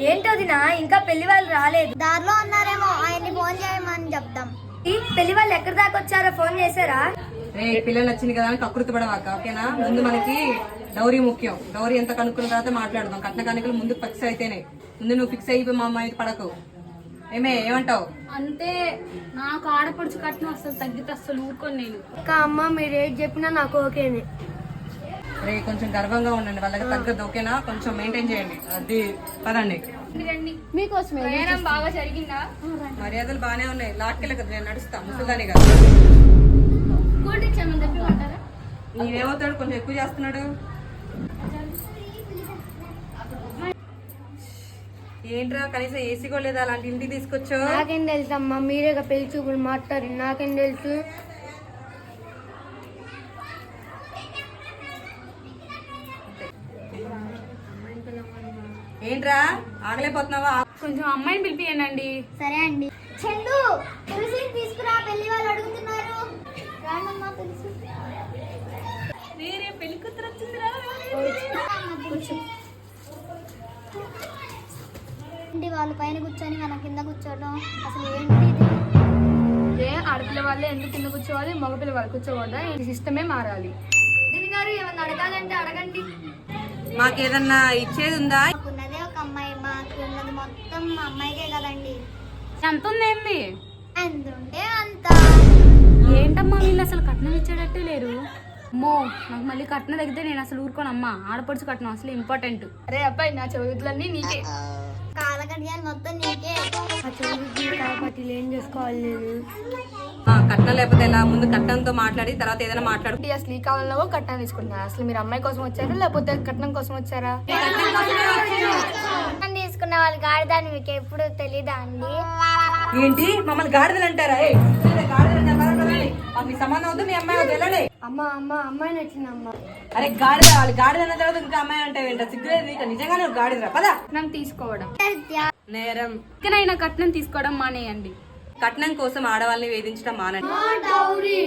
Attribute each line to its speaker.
Speaker 1: ఏంటోదినా ఇంకా పెళ్లి వాళ్ళు రాలేదు.
Speaker 2: దారిలో ఉన్నారేమో, ఆయన్ని ఫోన్ చేయమని చెప్తాం.
Speaker 1: పెళ్లి వాళ్ళు ఎక్కడి దాకా వచ్చారో ఫోన్ చేశారా?
Speaker 3: పిల్లలు వచ్చింది కదా అని కకృతి పడవాక, ఓకేనా? ముందు మనకి డౌరీ ముఖ్యం. డౌరీ ఎంత కనుక్కున్న తర్వాత మాట్లాడదాం. కట్న కానుకలు ముందు ఫిక్స్ అయితేనే. ముందు నువ్వు ఫిక్స్ అయిపోయి మా అమ్మాయి పడకు. ఏమంటావు?
Speaker 4: అంటే నాకు ఆడపడుచు కట్నం అసలు తగ్గితే అసలు ఊరుకొని నేను.
Speaker 1: ఇంకా అమ్మ మీరు ఏది చెప్పినా నాకు ఓకేనే.
Speaker 3: రే కొంచెం గర్వంగా ఉండండి, వాళ్ళకి తగ్గదు, ఓకేనా? కొంచెం మెయింటైన్ చేయండి. అది పదండి.
Speaker 4: మీకోసమే బాగా జరిగిందా?
Speaker 3: మర్యాదలు బానే ఉన్నాయి. లాక్కెళ్ళ కదా, నేను నడుస్తా. ముసలిదాని కదా.
Speaker 4: కూల్ డ్రింక్స్ ఏమని చెప్పమంటారా?
Speaker 3: నేనేమవుతాడు, కొంచెం ఎక్కువ చేస్తున్నాడు. ఏంట్రా కనీసం ఏసీ కూడా లేదా? అలాంటి ఇంటికి తీసుకొచ్చా?
Speaker 1: నాకేం తెలుసు అమ్మా, మీరేగా పెళ్లి చూపులు మాట్లాడి, నాకేం తెలుసు.
Speaker 3: ఏంట్రా ఆగలేకపోతున్నావా?
Speaker 4: కొంచెం అమ్మాయిని పిలిపియండి.
Speaker 2: సరే అండి. చందు, తులసిని తీసుకురా, పెళ్లి వాళ్ళు అడుగుతున్నారు. రానమ్మా తులసి.
Speaker 4: వేరే పెళ్లి కూతురు వచ్చిందిరా.
Speaker 2: ఏంటి వాళ్ళు పైన కూర్చొని మనం కింద కూర్చోవడం, అసలు ఏంటి ఇది?
Speaker 4: ఏ ఆడపిల్ల వాళ్ళే ఎందుకు కింద కూర్చోవాలి, మగపిల్ల వాళ్ళు కూర్చోవద్దా? ఈ సిస్టమే మారాలి.
Speaker 1: దీని గారు ఏమన్నా అడగాలంటే అడగండి.
Speaker 3: మాకేదన్నా ఇచ్చేది ఉందా?
Speaker 2: మాకున్నదే ఒక అమ్మాయి, మాకు ఉన్నది మొత్తం మా అమ్మాయికే కదండి.
Speaker 4: ఎంత ఉందేంది?
Speaker 2: ఎంత ఉంటే అంత.
Speaker 4: ఏంటమ్మా వీళ్ళు అసలు కట్నం ఇచ్చేటట్టే లేరు. అమ్మో, నాకు మళ్ళీ కట్నం తగ్గితే నేను అసలు ఊరుకోనమ్మా. ఆడపడుచు కట్నం అసలు ఇంపార్టెంట్. అరే అబ్బాయి, నా చదువులన్నీ నీకే.
Speaker 2: కాలకడియాలు మొత్తం నీకే.
Speaker 1: ఆ చదువు కాబట్టి ఏం చేసుకోవాలి నేను.
Speaker 3: కట్నం లేకపోతే ఎలా? ముందు కట్నంతో మాట్లాడి తర్వాత ఏదైనా మాట్లాడు.
Speaker 4: అసలు ఈ కాలంలో కట్నం తీసుకుంటున్నా. అసలు మీరు అమ్మాయి కోసం వచ్చారా లేకపోతే కట్నం కోసం వచ్చారా?
Speaker 2: తీసుకున్న వాళ్ళు గాడిదాన్ని మీకు ఎప్పుడు తెలీదా అండి?
Speaker 3: ఏంటి మమ్మల్ని గాడిదలు అంటారా? మాకు సంబంధం వద్దు, మీ అమ్మాయి వద్దు, వెళ్ళండి.
Speaker 1: అమ్మాయిని వచ్చింది అమ్మ.
Speaker 3: అరే గాడిద, వాళ్ళు గాడిద అన్న తర్వాత ఇంకా అమ్మాయి అంటే ఏంటో సిగ్గులేదు నీకు? నిజంగానే గాడిదరా? పదా.
Speaker 4: కట్నం తీసుకోవడం
Speaker 3: నేరం.
Speaker 4: ఇకనైనా కట్నం తీసుకోవడం మానేయండి.
Speaker 3: కట్నం కోసం ఆడవాళ్ళని వేధించడం మానండి.